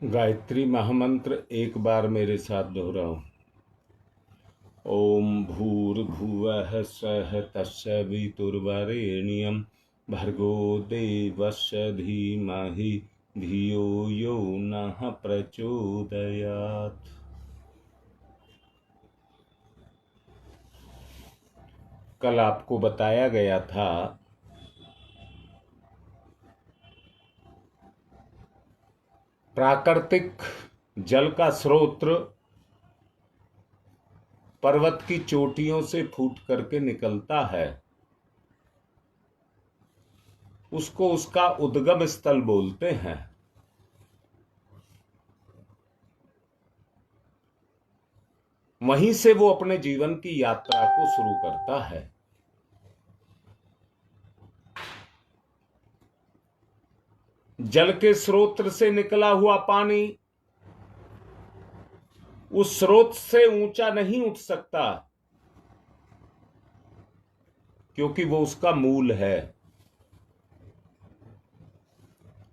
गायत्री महामंत्र एक बार मेरे साथ दोहराओ। ओम भूर्भुवः स्वः तत्सवितुर्वरेण्यं भर्गो देवस्य धीमहि धियो यो नः प्रचोदयात्। कल आपको बताया गया था प्राकृतिक जल का स्रोत पर्वत की चोटियों से फूट करके निकलता है। उसको उसका उद्गम स्थल बोलते हैं। वहीं से वो अपने जीवन की यात्रा को शुरू करता है। जल के स्रोत से निकला हुआ पानी उस स्रोत से ऊंचा नहीं उठ सकता, क्योंकि वो उसका मूल है।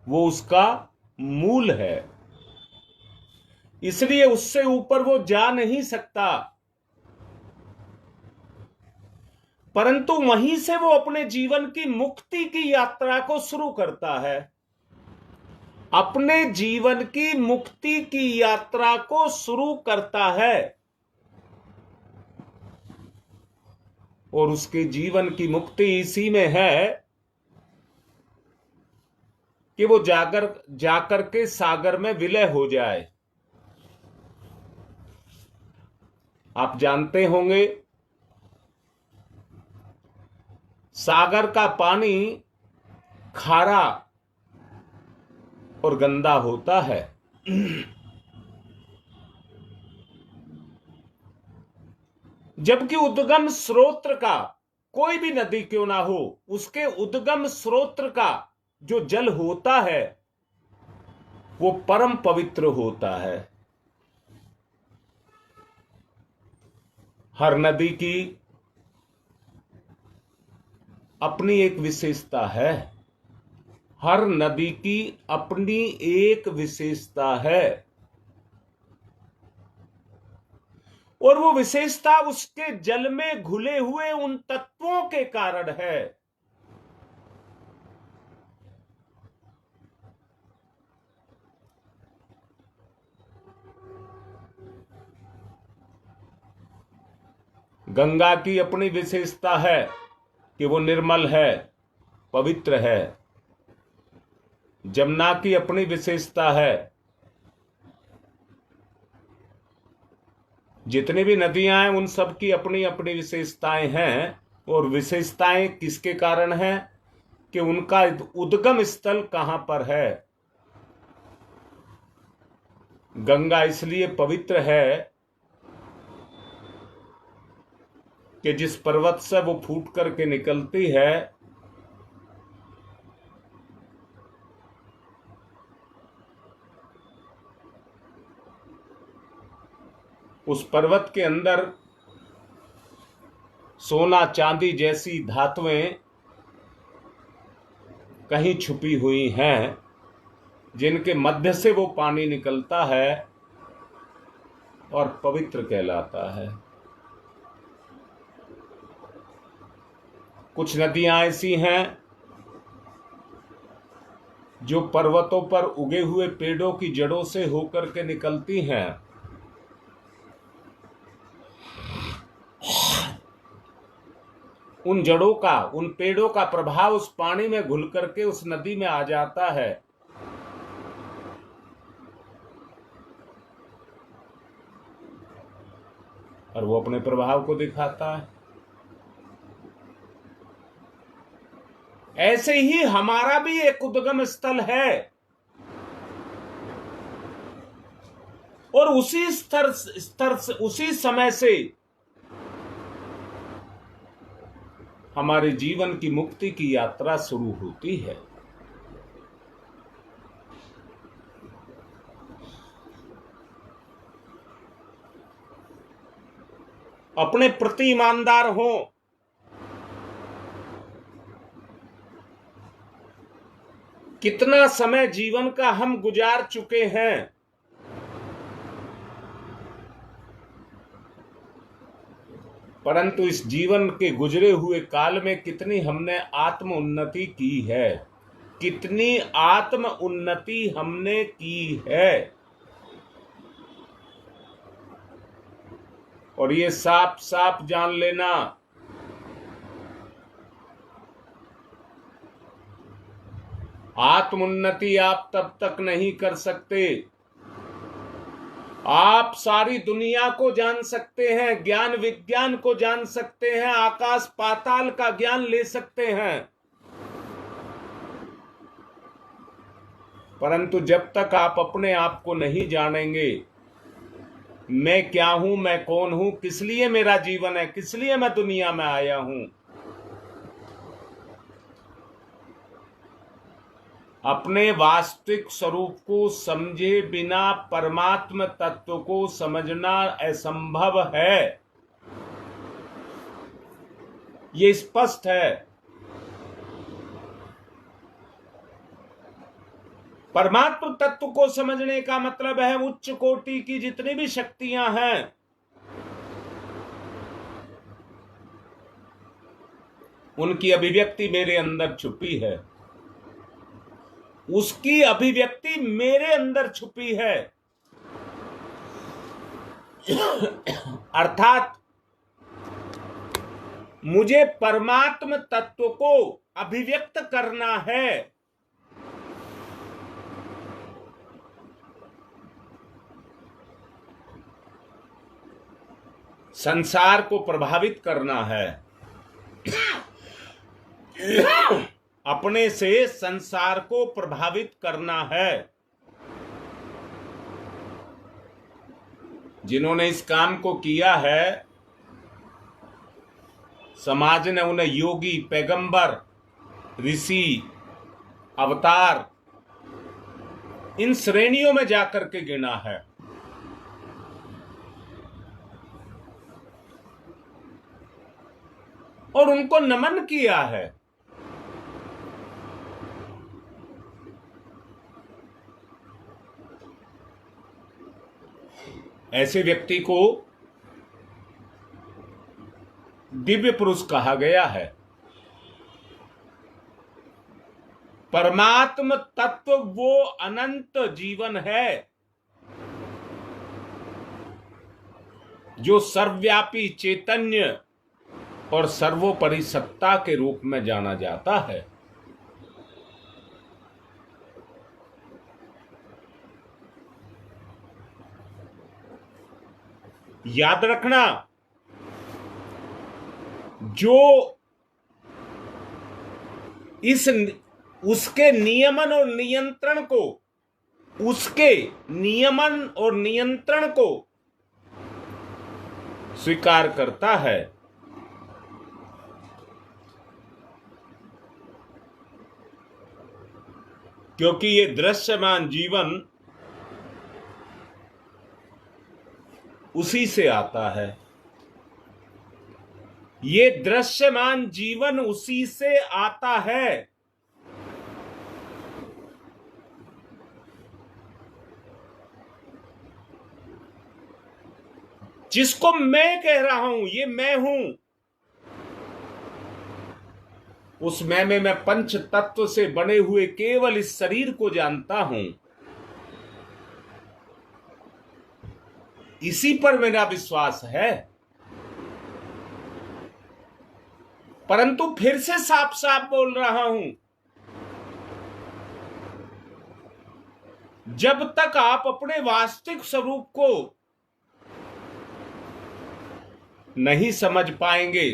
वो उसका मूल है, इसलिए उससे ऊपर वो जा नहीं सकता। परंतु वहीं से वो अपने जीवन की मुक्ति की यात्रा को शुरू करता है। अपने जीवन की मुक्ति की यात्रा को शुरू करता है और उसके जीवन की मुक्ति इसी में है कि वो जाकर के सागर में विलय हो जाए। आप जानते होंगे, सागर का पानी खारा और गंदा होता है। जबकि उद्गम स्रोत का, कोई भी नदी क्यों ना हो, उसके उद्गम स्रोत का जो जल होता है वो परम पवित्र होता है। हर नदी की अपनी एक विशेषता है। हर नदी की अपनी एक विशेषता है और वो विशेषता उसके जल में घुले हुए उन तत्वों के कारण है। गंगा की अपनी विशेषता है कि वो निर्मल है, पवित्र है। जमुना की अपनी विशेषता है। जितनी भी नदियां हैं उन सब की अपनी अपनी विशेषताएं हैं। और विशेषताएं किसके कारण हैं? कि उनका उद्गम स्थल कहां पर है। गंगा इसलिए पवित्र है कि जिस पर्वत से वो फूट करके निकलती है, उस पर्वत के अंदर सोना चांदी जैसी धातुएं कहीं छुपी हुई हैं, जिनके मध्य से वो पानी निकलता है और पवित्र कहलाता है। कुछ नदियां ऐसी हैं जो पर्वतों पर उगे हुए पेड़ों की जड़ों से होकर के निकलती हैं। उन जड़ों का, उन पेड़ों का प्रभाव उस पानी में घुल करके उस नदी में आ जाता है। और वो अपने प्रभाव को दिखाता है। ऐसे ही हमारा भी एक उद्गम स्थल है और उसी स्तर से, उसी समय से हमारे जीवन की मुक्ति की यात्रा शुरू होती है। अपने प्रति ईमानदार हो। कितना समय जीवन का हम गुजार चुके हैं, परंतु इस जीवन के गुजरे हुए काल में कितनी हमने आत्म उन्नति की है, कितनी आत्म उन्नति हमने की है। और ये साफ साफ जान लेना, आत्मोन्नति आप तब तक नहीं कर सकते। आप सारी दुनिया को जान सकते हैं, ज्ञान विज्ञान को जान सकते हैं, आकाश पाताल का ज्ञान ले सकते हैं, परंतु जब तक आप अपने आप को नहीं जानेंगे, मैं क्या हूं, मैं कौन हूं, किस लिए मेरा जीवन है, किस लिए मैं दुनिया में आया हूं, अपने वास्तविक स्वरूप को समझे बिना परमात्म तत्व को समझना असंभव है। ये स्पष्ट है। परमात्म तत्व को समझने का मतलब है उच्च कोटि की जितनी भी शक्तियां हैं, उनकी अभिव्यक्ति मेरे अंदर छुपी है, उसकी अभिव्यक्ति मेरे अंदर छुपी है। अर्थात मुझे परमात्म तत्व को अभिव्यक्त करना है। संसार को प्रभावित करना है, अपने से संसार को प्रभावित करना है। जिन्होंने इस काम को किया है, समाज ने उन्हें योगी, पैगंबर, ऋषि, अवतार, इन श्रेणियों में जाकर के गिना है। और उनको नमन किया है। ऐसे व्यक्ति को दिव्य पुरुष कहा गया है। परमात्म तत्व वो अनंत जीवन है जो सर्वव्यापी चैतन्य और सर्वोपरि सत्ता के रूप में जाना जाता है। याद रखना, जो इस उसके नियमन और नियंत्रण को, उसके नियमन और नियंत्रण को स्वीकार करता है, क्योंकि ये दृश्यमान जीवन उसी से आता है, ये दृश्यमान जीवन उसी से आता है। जिसको मैं कह रहा हूं, ये मैं हूं, उस मैं में मैं पंच तत्व से बने हुए केवल इस शरीर को जानता हूं। इसी पर मेरा विश्वास है। परंतु फिर से साफ साफ बोल रहा हूं, जब तक आप अपने वास्तविक स्वरूप को नहीं समझ पाएंगे,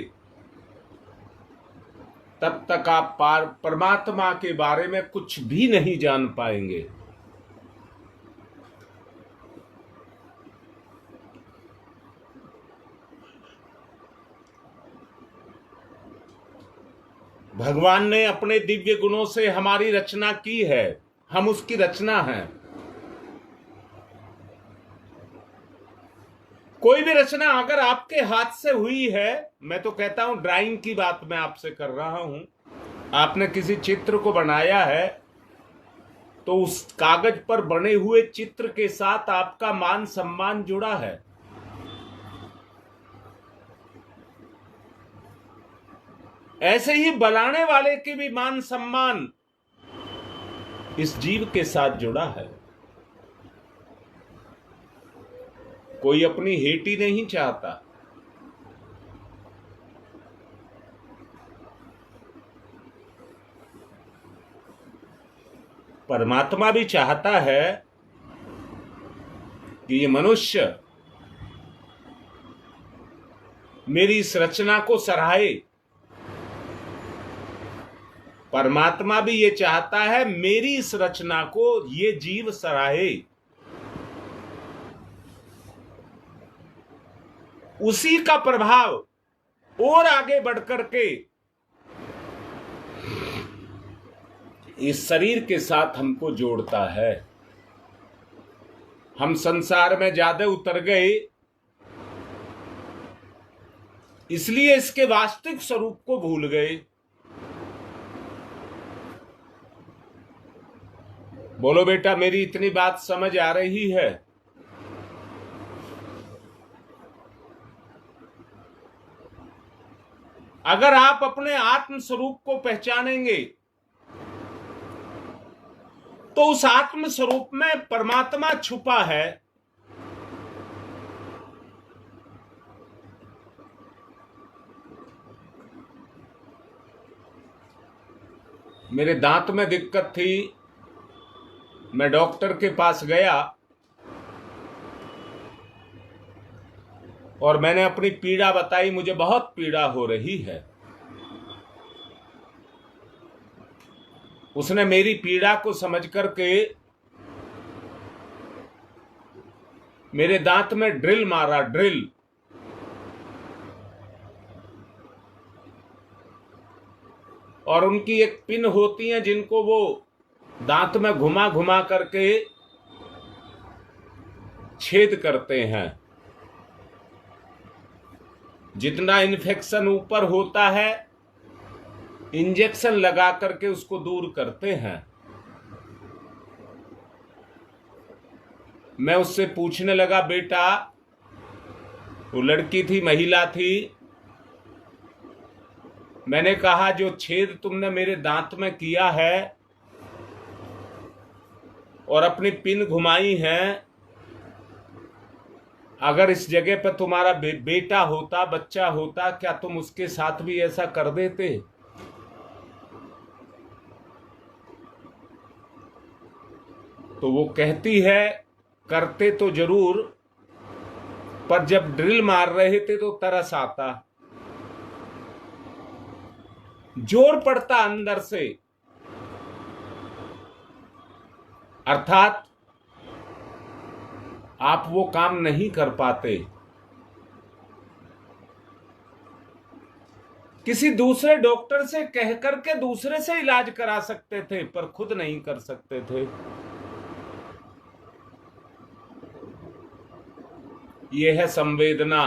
तब तक आप परमात्मा के बारे में कुछ भी नहीं जान पाएंगे। भगवान ने अपने दिव्य गुणों से हमारी रचना की है, हम उसकी रचना हैं। कोई भी रचना अगर आपके हाथ से हुई है, मैं तो कहता हूं ड्राइंग की बात मैं आपसे कर रहा हूं, आपने किसी चित्र को बनाया है, तो उस कागज पर बने हुए चित्र के साथ आपका मान सम्मान जुड़ा है। ऐसे ही बनाने वाले की भी मान सम्मान इस जीव के साथ जुड़ा है। कोई अपनी हेटी नहीं चाहता। परमात्मा भी चाहता है कि ये मनुष्य मेरी इस रचना को सराहे। परमात्मा भी ये चाहता है मेरी इस रचना को ये जीव सराहे। उसी का प्रभाव और आगे बढ़कर के इस शरीर के साथ हमको जोड़ता है। हम संसार में ज्यादा उतर गए, इसलिए इसके वास्तविक स्वरूप को भूल गए। बोलो बेटा, मेरी इतनी बात समझ आ रही है? अगर आप अपने आत्म स्वरूप को पहचानेंगे तो उस आत्म स्वरूप में परमात्मा छुपा है। मेरे दांत में दिक्कत थी, मैं डॉक्टर के पास गया और मैंने अपनी पीड़ा बताई, मुझे बहुत पीड़ा हो रही है। उसने मेरी पीड़ा को समझ करके मेरे दांत में ड्रिल मारा, ड्रिल। और उनकी एक पिन होती है जिनको वो दांत में घुमा घुमा करके छेद करते हैं। जितना इन्फेक्शन ऊपर होता है इंजेक्शन लगा करके उसको दूर करते हैं। मैं उससे पूछने लगा, बेटा, वो लड़की थी, महिला थी, मैंने कहा जो छेद तुमने मेरे दांत में किया है और अपनी पिन घुमाई है, अगर इस जगह पर तुम्हारा बेटा होता, बच्चा होता, क्या तुम उसके साथ भी ऐसा कर देते? तो वो कहती है, करते तो जरूर, पर जब ड्रिल मार रहे थे तो तरस आता, जोर पड़ता अंदर से। अर्थात आप वो काम नहीं कर पाते। किसी दूसरे डॉक्टर से कह करके दूसरे से इलाज करा सकते थे, पर खुद नहीं कर सकते थे। यह है संवेदना।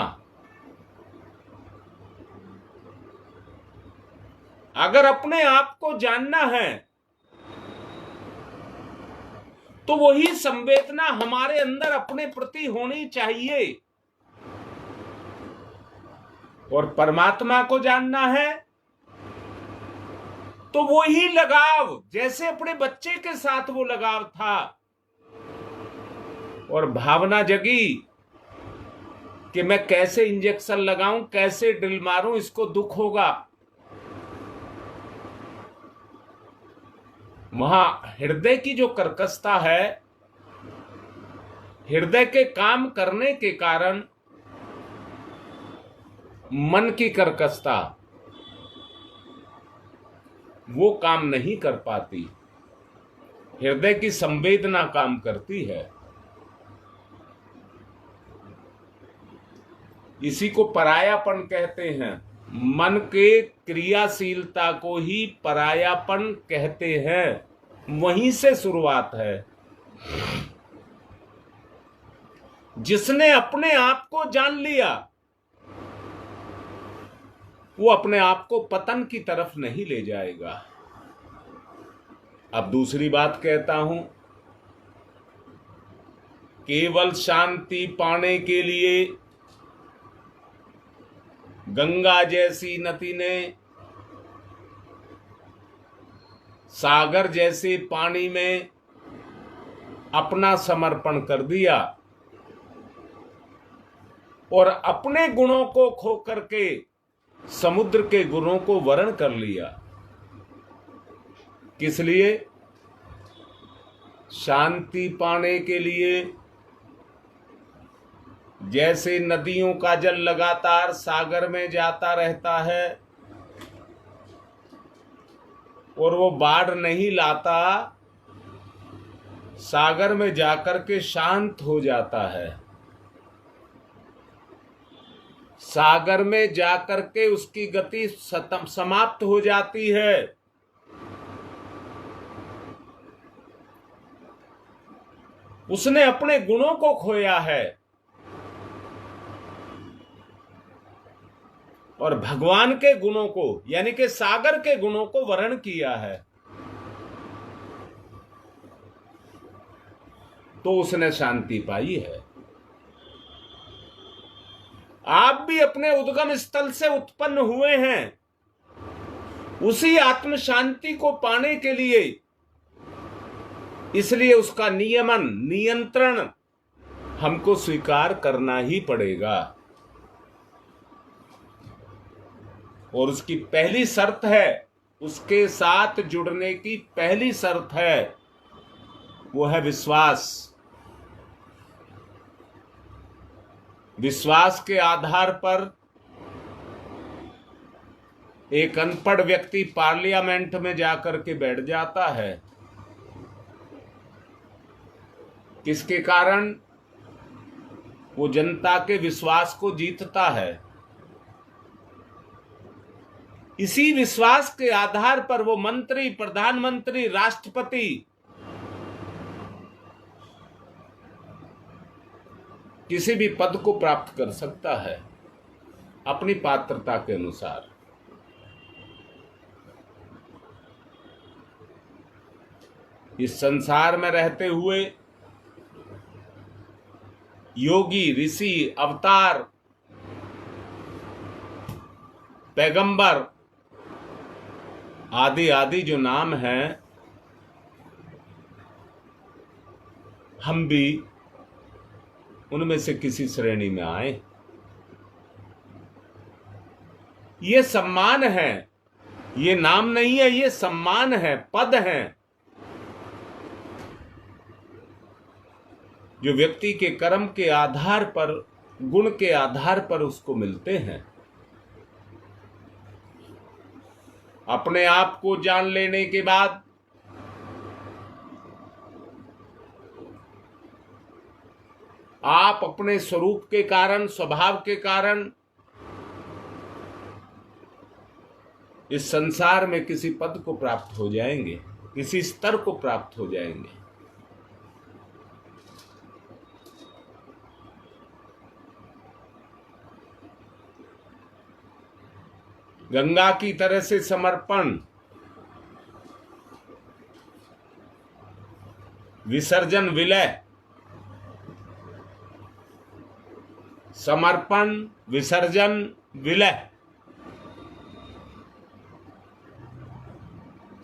अगर अपने आप को जानना है तो वही संवेदना हमारे अंदर अपने प्रति होनी चाहिए। और परमात्मा को जानना है तो वही लगाव, जैसे अपने बच्चे के साथ वो लगाव था और भावना जगी कि मैं कैसे इंजेक्शन लगाऊं, कैसे ड्रिल मारूं, इसको दुख होगा। वहां हृदय की जो कर्कशता है, हृदय के काम करने के कारण मन की कर्कशता वो काम नहीं कर पाती। हृदय की संवेदना काम करती है। इसी को परायापन कहते हैं। मन के क्रियाशीलता को ही परायापन कहते हैं। वहीं से शुरुआत है। जिसने अपने आप को जान लिया वो अपने आप को पतन की तरफ नहीं ले जाएगा। अब दूसरी बात कहता हूं, केवल शांति पाने के लिए गंगा जैसी नदी ने सागर जैसे पानी में अपना समर्पण कर दिया और अपने गुणों को खो करके समुद्र के गुणों को वर्ण कर लिया। किस लिए? शांति पाने के लिए। जैसे नदियों का जल लगातार सागर में जाता रहता है और वो बाढ़ नहीं लाता, सागर में जाकर के शांत हो जाता है। सागर में जाकर के उसकी गति समाप्त हो जाती है। उसने अपने गुणों को खोया है और भगवान के गुणों को यानी कि सागर के गुणों को वर्ण किया है, तो उसने शांति पाई है। आप भी अपने उद्गम स्थल से उत्पन्न हुए हैं, उसी आत्म शांति को पाने के लिए, इसलिए उसका नियमन नियंत्रण हमको स्वीकार करना ही पड़ेगा। और उसकी पहली शर्त है, उसके साथ जुड़ने की पहली शर्त है, वो है विश्वास। विश्वास के आधार पर एक अनपढ़ व्यक्ति पार्लियामेंट में जाकर के बैठ जाता है। किसके कारण? वो जनता के विश्वास को जीतता है। इसी विश्वास के आधार पर वो मंत्री, प्रधानमंत्री, राष्ट्रपति किसी भी पद को प्राप्त कर सकता है अपनी पात्रता के अनुसार। इस संसार में रहते हुए योगी, ऋषि, अवतार, पैगंबर आदि आदि जो नाम हैं, हम भी उनमें से किसी श्रेणी में आए। ये सम्मान है, ये नाम नहीं है, ये सम्मान है, पद है, जो व्यक्ति के कर्म के आधार पर, गुण के आधार पर उसको मिलते हैं। अपने आप को जान लेने के बाद आप अपने स्वरूप के कारण, स्वभाव के कारण इस संसार में किसी पद को प्राप्त हो जाएंगे, किसी स्तर को प्राप्त हो जाएंगे। गंगा की तरह से समर्पण, विसर्जन, विलय, समर्पण, विसर्जन, विलय,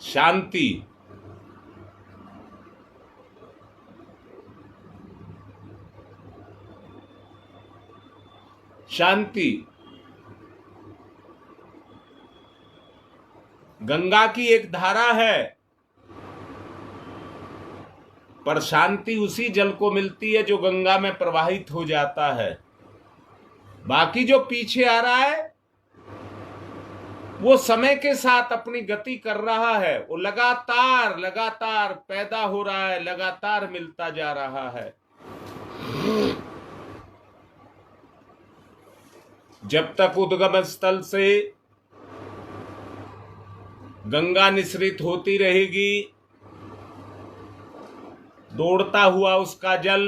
शांति, शांति गंगा की एक धारा है, पर शांति उसी जल को मिलती है जो गंगा में प्रवाहित हो जाता है। बाकी जो पीछे आ रहा है वो समय के साथ अपनी गति कर रहा है, वो लगातार लगातार पैदा हो रहा है, लगातार मिलता जा रहा है। जब तक उद्गम स्थल से गंगा निःसृत होती रहेगी, दौड़ता हुआ उसका जल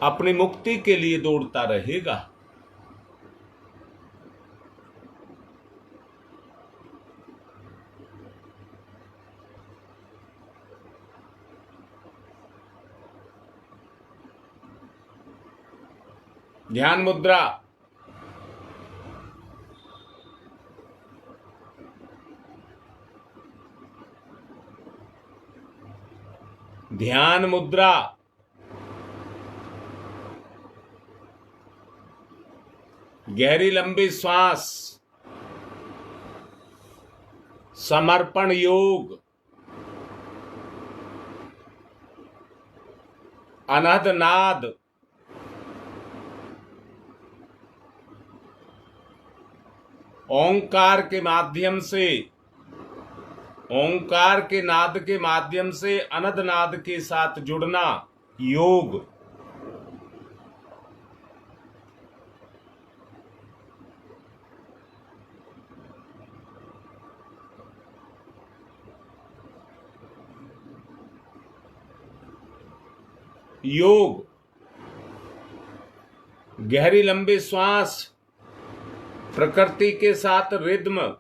अपनी मुक्ति के लिए दौड़ता रहेगा। ध्यान मुद्रा। ध्यान मुद्रा, गहरी लंबी श्वास, समर्पण योग, अनहद नाद, ओंकार के माध्यम से, ओंकार के नाद के माध्यम से अनहद नाद के साथ जुड़ना योग। योग, गहरी लंबी श्वास, प्रकृति के साथ रिद्म,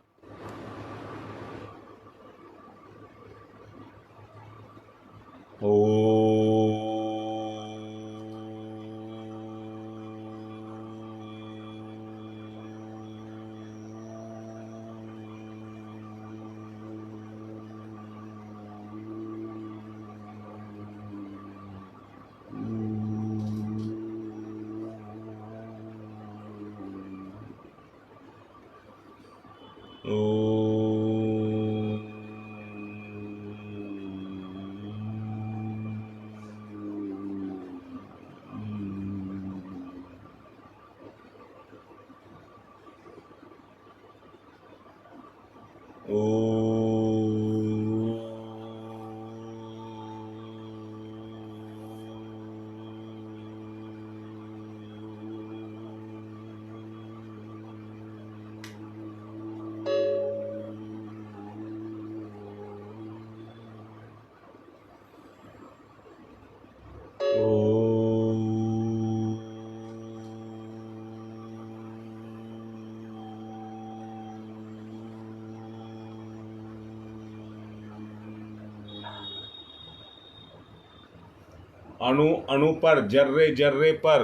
अणु अणु पर, जर्रे जर्रे पर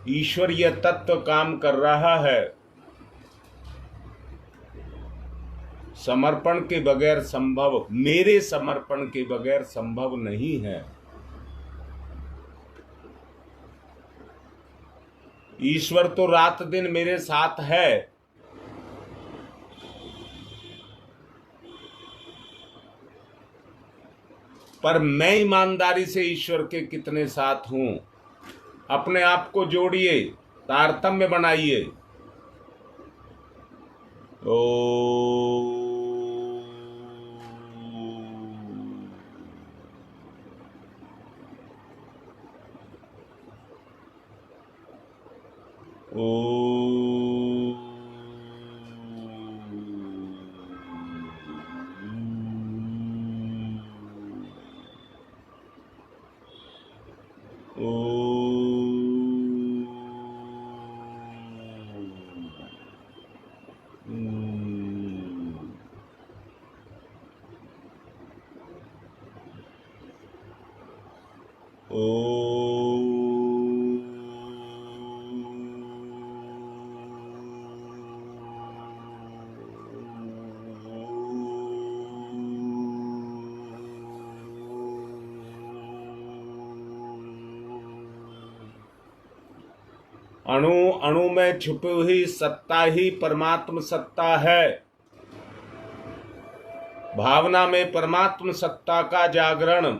ईश्वरीय तत्व काम कर रहा है। समर्पण के बगैर संभव, मेरे समर्पण के बगैर संभव नहीं है। ईश्वर तो रात दिन मेरे साथ है, पर मैं ईमानदारी से ईश्वर के कितने साथ हूं। अपने आप को जोड़िए, तारतम्य बनाइए। ओ अणु अणु में छुपी हुई सत्ता ही परमात्म सत्ता है। भावना में परमात्म सत्ता का जागरण।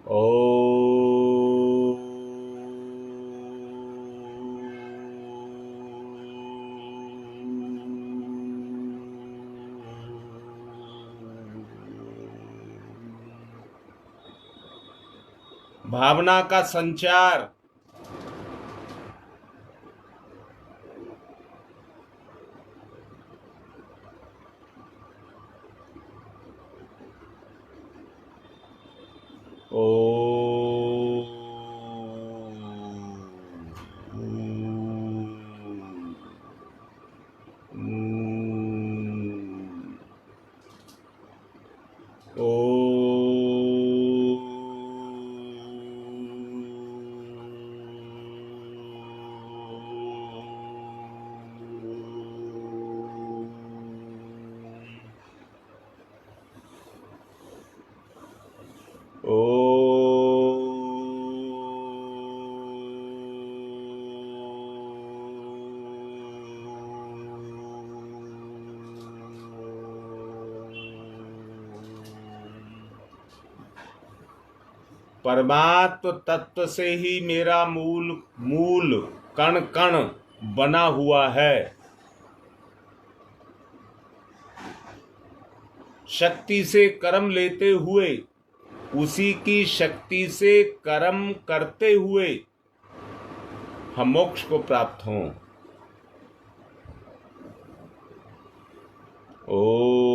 ओ भावना का संचार। परमात्म तत्व से ही मेरा मूल मूल कण कण बना हुआ है। शक्ति से कर्म लेते हुए, उसी की शक्ति से कर्म करते हुए हम मोक्ष को प्राप्त हों। ओ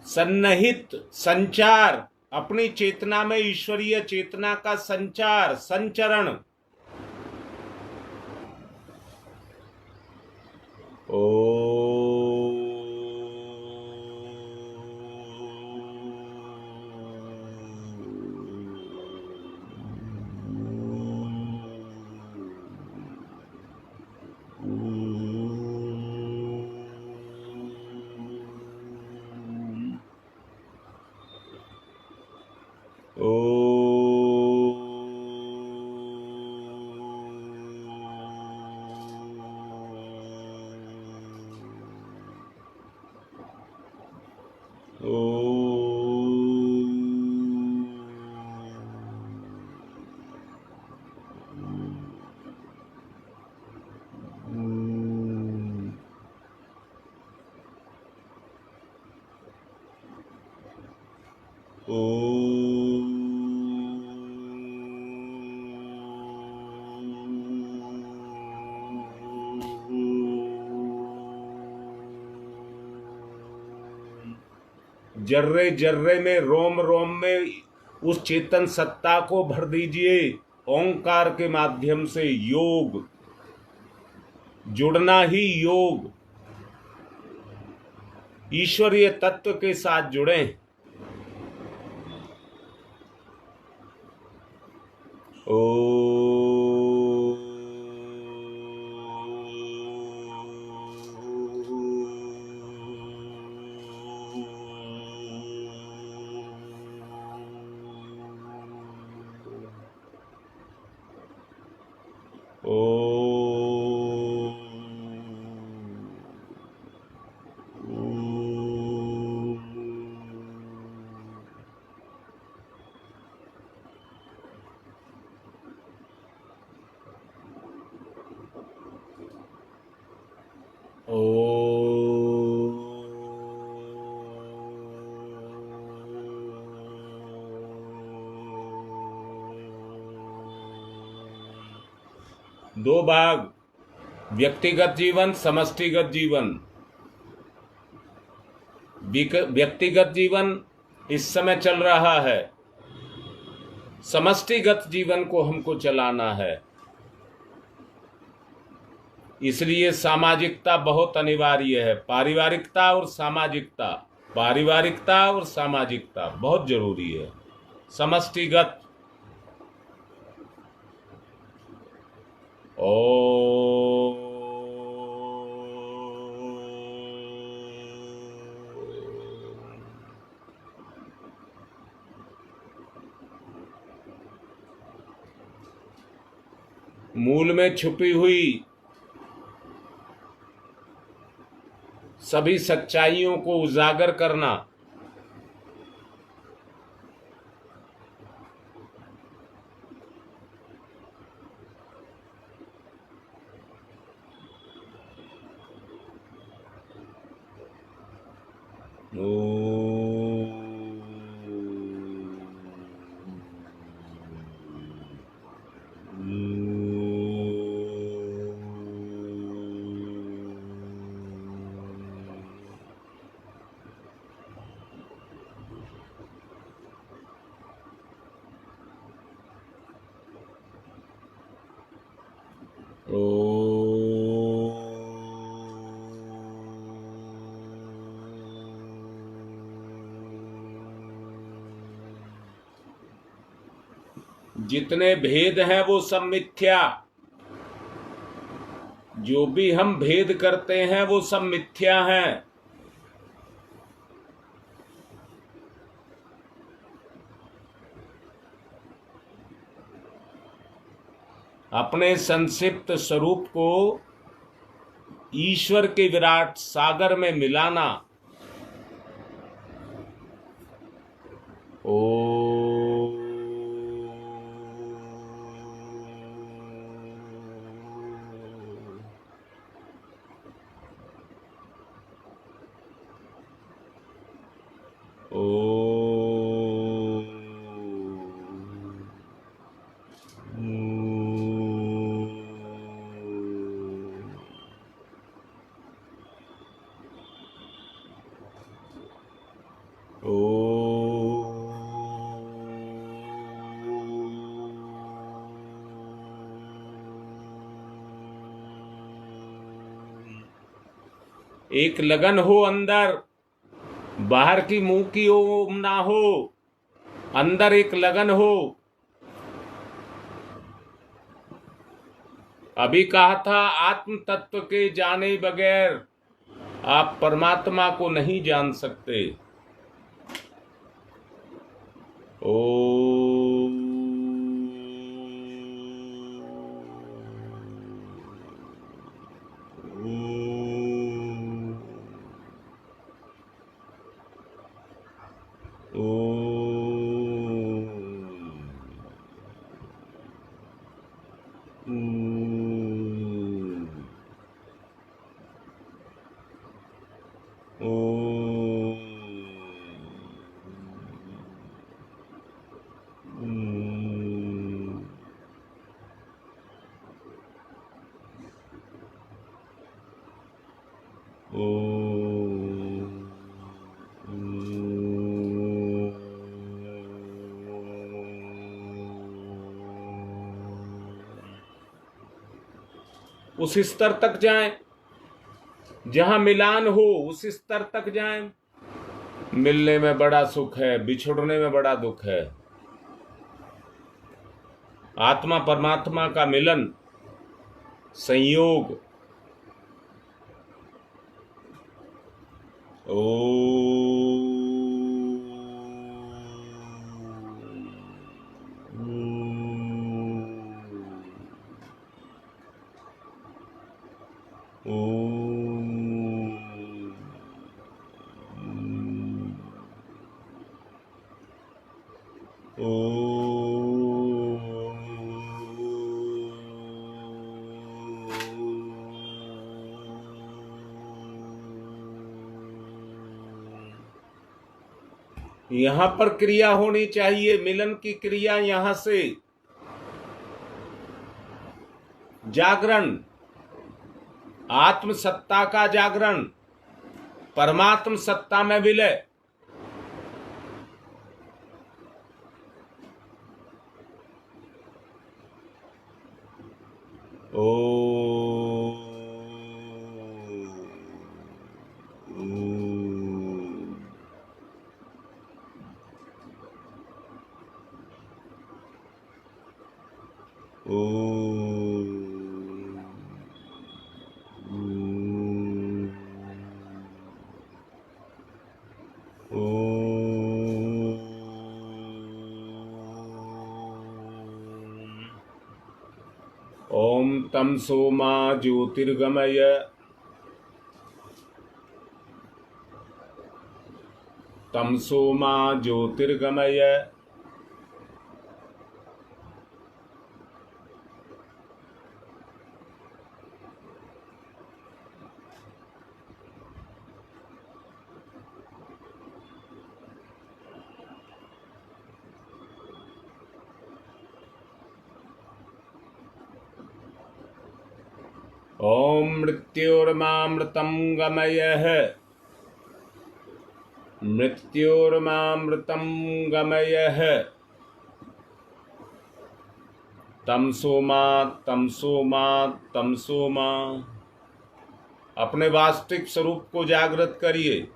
सन्निहित संचार, अपनी चेतना में ईश्वरीय चेतना का संचार, संचरण। जर्रे जर्रे में, रोम रोम में उस चेतन सत्ता को भर दीजिए। ओंकार के माध्यम से योग, जुड़ना ही योग, ईश्वरीय तत्व के साथ जुड़ें। दो भाग, व्यक्तिगत जीवन, समष्टिगत जीवन। व्यक्तिगत जीवन इस समय चल रहा है, समष्टिगत जीवन को हमको चलाना है। इसलिए सामाजिकता बहुत अनिवार्य है। पारिवारिकता और सामाजिकता, पारिवारिकता और सामाजिकता बहुत जरूरी है। समष्टिगत मूल में छुपी हुई सभी सच्चाइयों को उजागर करना। जितने भेद हैं वो सब मिथ्या। जो भी हम भेद करते हैं वो सब मिथ्या हैं। अपने संक्षिप्त स्वरूप को ईश्वर के विराट सागर में मिलाना। ओ एक लगन हो अंदर, बाहर की मुंह की ओम ना हो, अंदर एक लगन हो। अभी कहा था आत्म तत्व के जाने बगैर आप परमात्मा को नहीं जान सकते। ओ उस स्तर तक जाएं जहां मिलान हो, उस स्तर तक जाएं। मिलने में बड़ा सुख है, बिछुड़ने में बड़ा दुख है। आत्मा परमात्मा का मिलन, संयोग। यहां पर क्रिया होनी चाहिए, मिलन की क्रिया। यहां से जागरण, आत्म सत्ता का जागरण, परमात्म सत्ता में विलय। ओम तमसो मा ज्योतिर्गमय, तमसो मा ज्योतिर्गमय। ओम मृत्योर्मामृतं गमयः, मृत्योर्मामृतं गमयः। तमसो मा, तमसो मा, तमसो मा। अपने वास्तविक स्वरूप को जागृत करिए।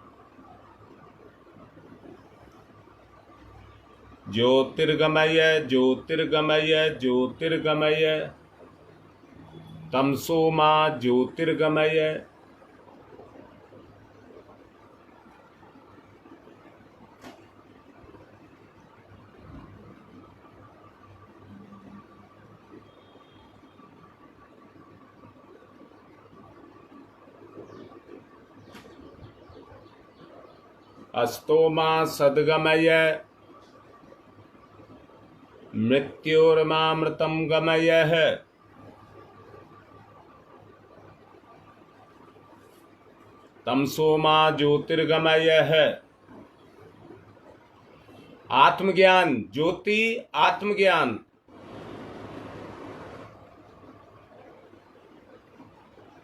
ज्योतिर्गमय ज्योतिर्गमय ज्योतिर्गमय, तमसो मा ज्योतिर्गमय। अस्तो मा सद्गमय, मृत्योर्मामृतं गमयः। तमसो मा ज्योतिर्गमयः। आत्मज्ञान ज्योति, आत्मज्ञान।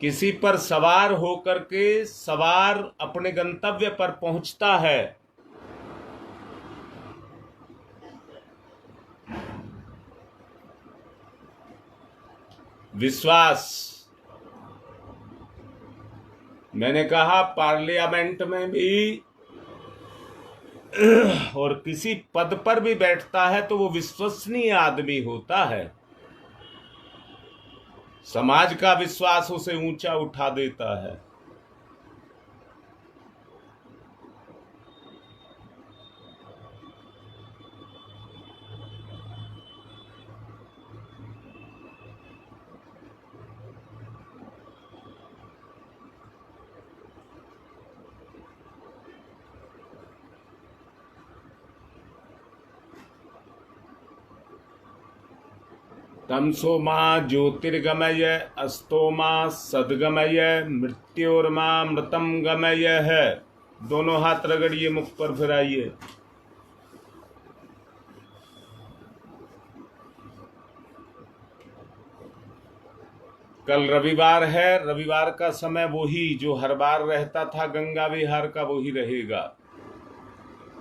किसी पर सवार होकर के सवार अपने गंतव्य पर पहुंचता है। विश्वास, मैंने कहा पार्लियामेंट में भी और किसी पद पर भी बैठता है तो वो विश्वसनीय आदमी होता है। समाज का विश्वास उसे ऊंचा उठा देता है। तमसो मा ज्योतिर्गमय, अस्तो मा सद्गमय, मृत्योर्मा मृतम गमय है। दोनों हाथ रगड़िए, मुख पर फिराइए। कल रविवार है, रविवार का समय वही जो हर बार रहता था गंगा विहार का, वही रहेगा।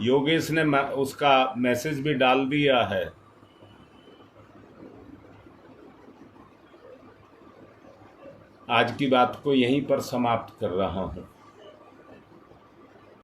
योगेश ने उसका मैसेज भी डाल दिया है। आज की बात को यहीं पर समाप्त कर रहा हूं।